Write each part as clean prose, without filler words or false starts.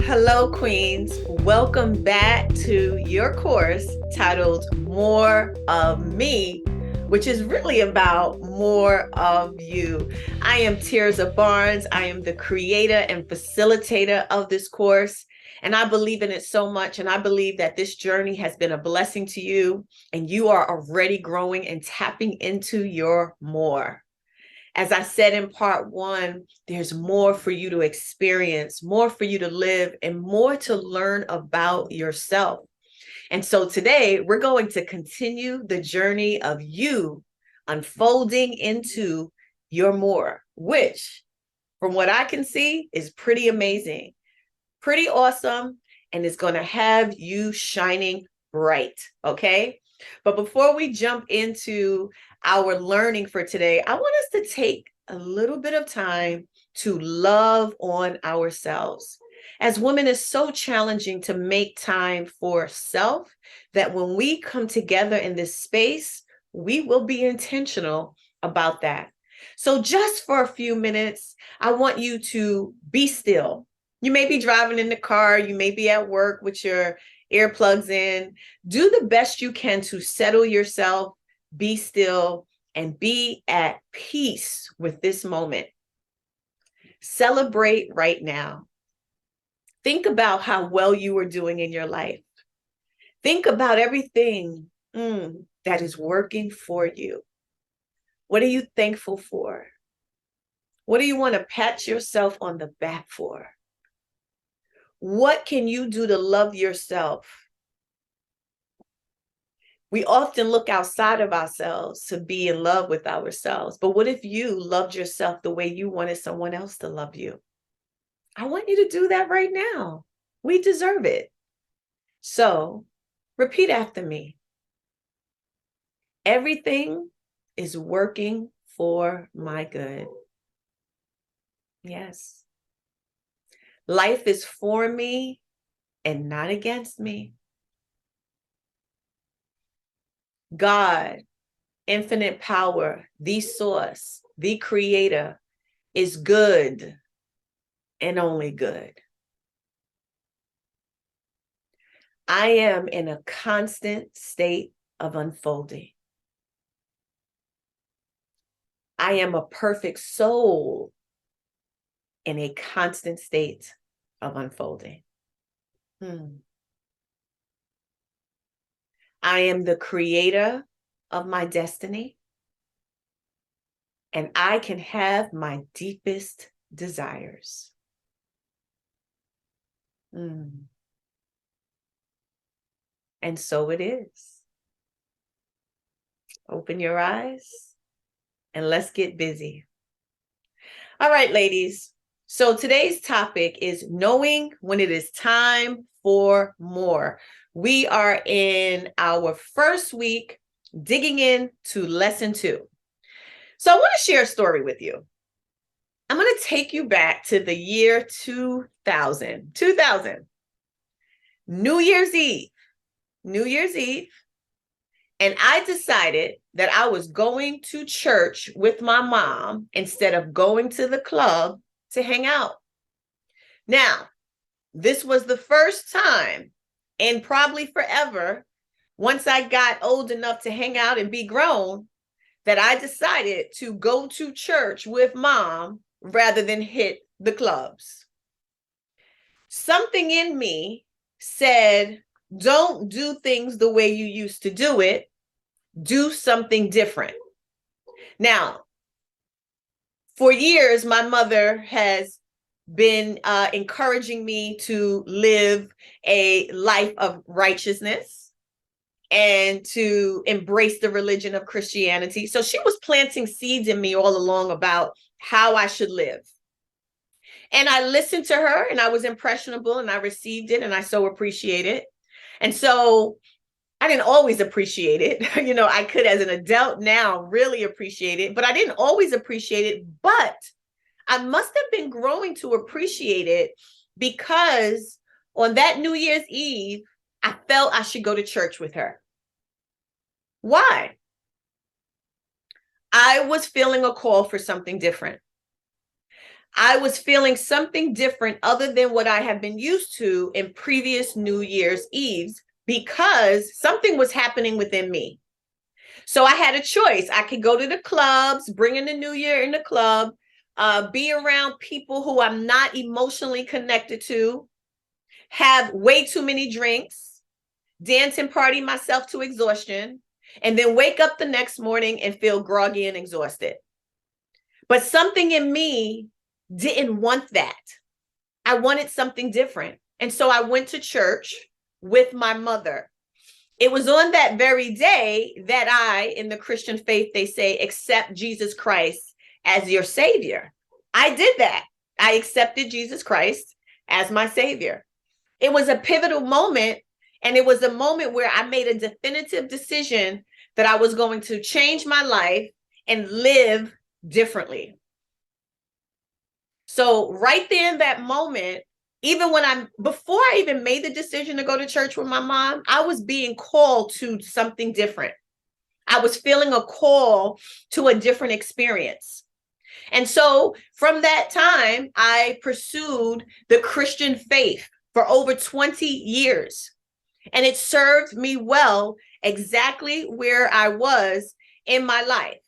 Hello, Queens. Welcome back to your course titled More of Me, which is really about more of you. I am Tirza Barnes. I am the creator and facilitator of this course, and I believe in it so much. And I believe that this journey has been a blessing to you, and you are already growing and tapping into your more. As I said in part one, there's more for you to experience, more for you to live, and more to learn about yourself. And so today we're going to continue the journey of you unfolding into your more, which, from what I can see, is pretty amazing, pretty awesome, and is going to have you shining bright. Okay. But before we jump into our learning for today, I want us to take a little bit of time to love on ourselves. As women, it's so challenging to make time for self that when we come together in this space, we will be intentional about that. So, just for a few minutes, I want you to be still. You may be driving in the car, you may be at work with your earplugs in. Do the best you can to settle yourself, be still, and be at peace with this moment. Celebrate right now. Think about how well you are doing in your life. Think about everything that is working for you. What are you thankful for? What do you want to pat yourself on the back for? What can you do to love yourself? We often look outside of ourselves to be in love with ourselves. But what if you loved yourself the way you wanted someone else to love you? I want you to do that right now. We deserve it. So repeat after me. Everything is working for my good. Yes. Life is for me and not against me. God, infinite power, the source, the creator, is good and only good. I am in a constant state of unfolding. I am a perfect soul in a constant state of unfolding. I am the creator of my destiny, and I can have my deepest desires. And so it is. Open your eyes and let's get busy. All right, ladies. So today's topic is knowing when it is time for more. We are in our first week digging into lesson 2. So I want to share a story with you. I'm going to take you back to the year 2000. New Year's Eve. And I decided that I was going to church with my mom instead of going to the club to hang out. Now, this was the first time, and probably forever, once I got old enough to hang out and be grown, that I decided to go to church with mom rather than hit the clubs. Something in me said, don't do things the way you used to do it. Do something different. Now, for years, my mother has been encouraging me to live a life of righteousness and to embrace the religion of Christianity. So she was planting seeds in me all along about how I should live. And I listened to her and I was impressionable and I received it and I so appreciate it. And so I didn't always appreciate it. I could, as an adult now, really appreciate it, but I didn't always appreciate it. But I must have been growing to appreciate it because on that New Year's Eve, I felt I should go to church with her. Why? I was feeling a call for something different. I was feeling something different other than what I have been used to in previous New Year's Eves because something was happening within me. So I had a choice. I could go to the clubs, bring in the new year in the club, be around people who I'm not emotionally connected to, have way too many drinks, dance and party myself to exhaustion, and then wake up the next morning and feel groggy and exhausted. But something in me didn't want that. I wanted something different. And so I went to church with my mother. It was on that very day that I, in the Christian faith, they say, accept Jesus Christ as your savior. I did that. I accepted Jesus Christ as my savior. It was a pivotal moment. And it was a moment where I made a definitive decision that I was going to change my life and live differently. So right there in that moment, even before I even made the decision to go to church with my mom, I was being called to something different. I was feeling a call to a different experience. And so from that time, I pursued the Christian faith for over 20 years. And it served me well exactly where I was in my life.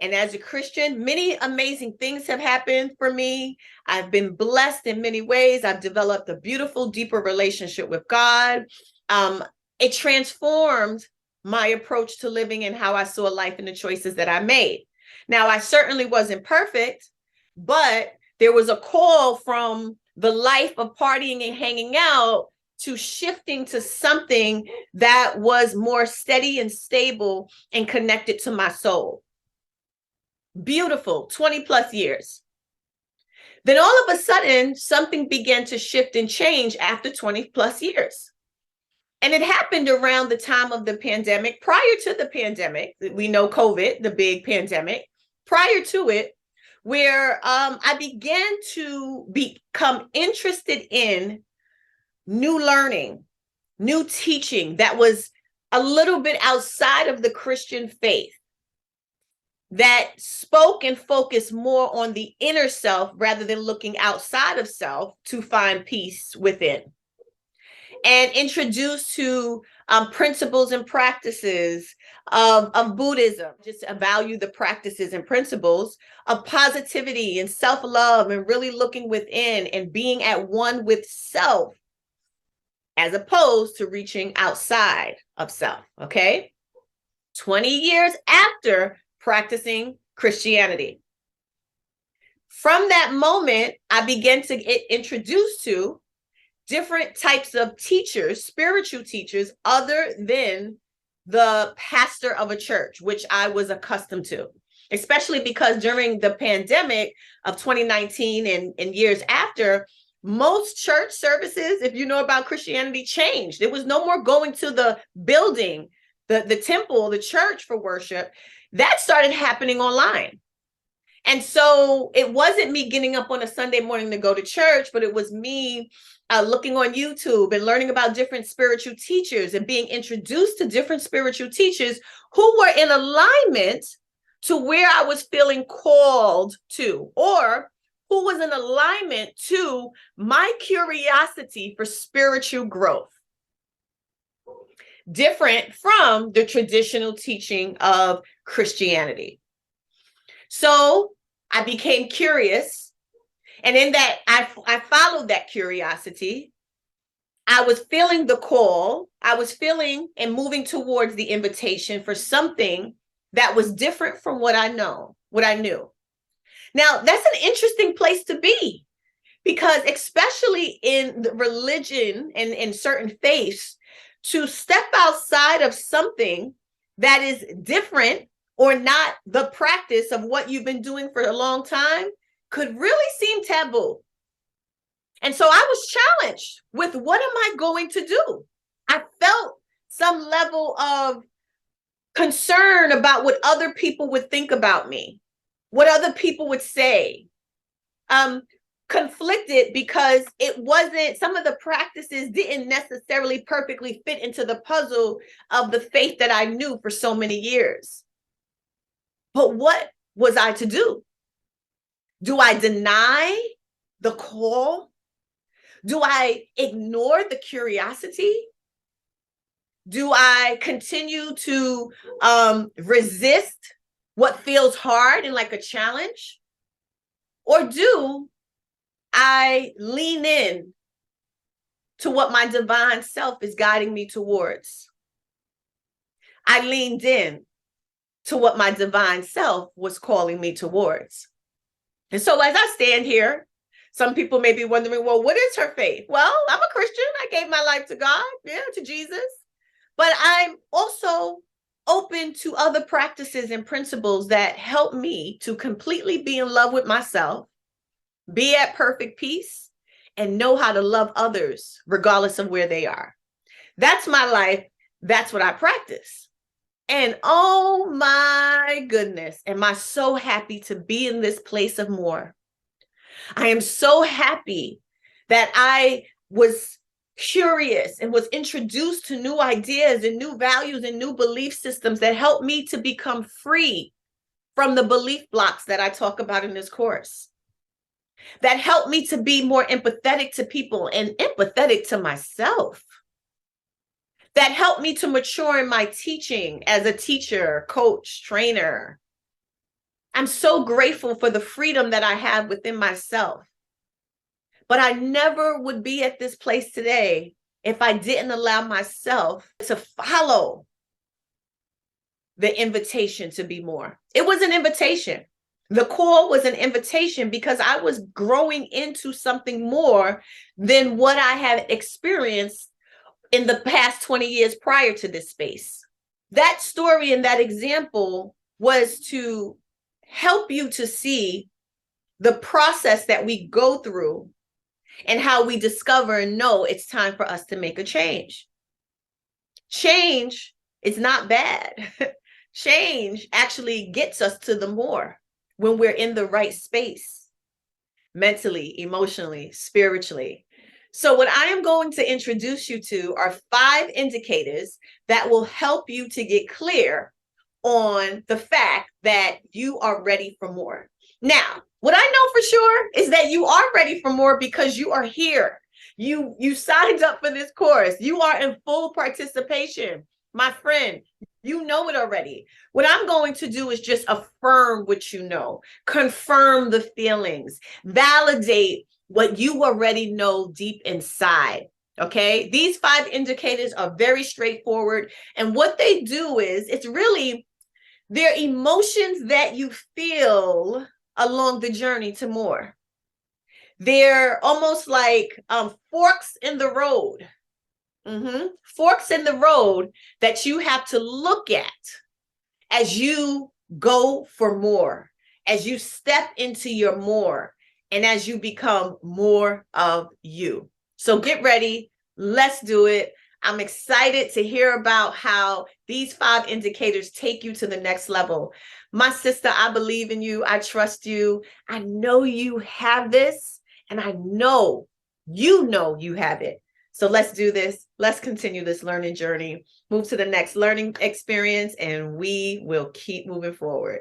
And as a Christian, many amazing things have happened for me. I've been blessed in many ways. I've developed a beautiful, deeper relationship with God. It transformed my approach to living and how I saw life and the choices that I made. Now, I certainly wasn't perfect, but there was a call from the life of partying and hanging out to shifting to something that was more steady and stable and connected to my soul. Beautiful, 20 plus years. Then all of a sudden, something began to shift and change after 20 plus years. And it happened around the time of the pandemic. Prior to the pandemic, we know COVID, the big pandemic, prior to it, where I began to become interested in new learning, new teaching that was a little bit outside of the Christian faith, that spoke and focused more on the inner self rather than looking outside of self to find peace within. And introduced to principles and practices of Buddhism, just value the practices and principles of positivity and self-love and really looking within and being at one with self as opposed to reaching outside of self, okay? 20 years after practicing Christianity. From that moment, I began to get introduced to different types of teachers, spiritual teachers, other than the pastor of a church, which I was accustomed to, especially because during the pandemic of 2019 and years after, most church services, if you know about Christianity, changed. There was no more going to the building, the temple, the church for worship. That started happening online. And so it wasn't me getting up on a Sunday morning to go to church, but it was me looking on YouTube and learning about different spiritual teachers and being introduced to different spiritual teachers who were in alignment to where I was feeling called to, or who was in alignment to my curiosity for spiritual growth. Different from the traditional teaching of Christianity. So I became curious. And in that, I followed that curiosity. I was feeling the call. I was feeling and moving towards the invitation for something that was different from what I knew. Now, that's an interesting place to be, because especially in the religion and in certain faiths, to step outside of something that is different or not the practice of what you've been doing for a long time could really seem taboo. And so I was challenged with, what am I going to do? I felt some level of concern about what other people would think about me, what other people would say. Conflicted because it wasn't, some of the practices didn't necessarily perfectly fit into the puzzle of the faith that I knew for so many years. But what was I to do? Do I deny the call? Do I ignore the curiosity? Do I continue to resist what feels hard and like a challenge? Or do I lean in to what my divine self is guiding me towards? I leaned in to what my divine self was calling me towards. And so as I stand here, some people may be wondering, well, what is her faith? Well, I'm a Christian. I gave my life to God, to Jesus. But I'm also open to other practices and principles that help me to completely be in love with myself, be at perfect peace, and know how to love others regardless of where they are. That's my life. That's what I practice. And oh my goodness, am I so happy to be in this place of more. I am so happy that I was curious and was introduced to new ideas and new values and new belief systems that helped me to become free from the belief blocks that I talk about in this course. That helped me to be more empathetic to people and empathetic to myself. That helped me to mature in my teaching as a teacher, coach, trainer. I'm so grateful for the freedom that I have within myself. But I never would be at this place today if I didn't allow myself to follow the invitation to be more. It was an invitation. The call was an invitation because I was growing into something more than what I had experienced in the past 20 years prior to this space. That story and that example was to help you to see the process that we go through and how we discover and know it's time for us to make a change. Change is not bad. Change actually gets us to the more when we're in the right space, mentally, emotionally, spiritually. So what I am going to introduce you to are 5 indicators that will help you to get clear on the fact that you are ready for more. Now, what I know for sure is that you are ready for more because you are here. You signed up for this course. You are in full participation. My friend, you know it already. What I'm going to do is just affirm what you know, confirm the feelings, validate what you already know deep inside. Okay, these 5 indicators are very straightforward. And what they do is it's really they're emotions that you feel along the journey to more. They're almost like forks in the road. Forks in the road that you have to look at as you go for more, as you step into your more, and as you become more of you. So get ready. Let's do it. I'm excited to hear about how these 5 indicators take you to the next level. My sister, I believe in you. I trust you. I know you have this, and I know you have it. So let's do this. Let's continue this learning journey, move to the next learning experience, and we will keep moving forward.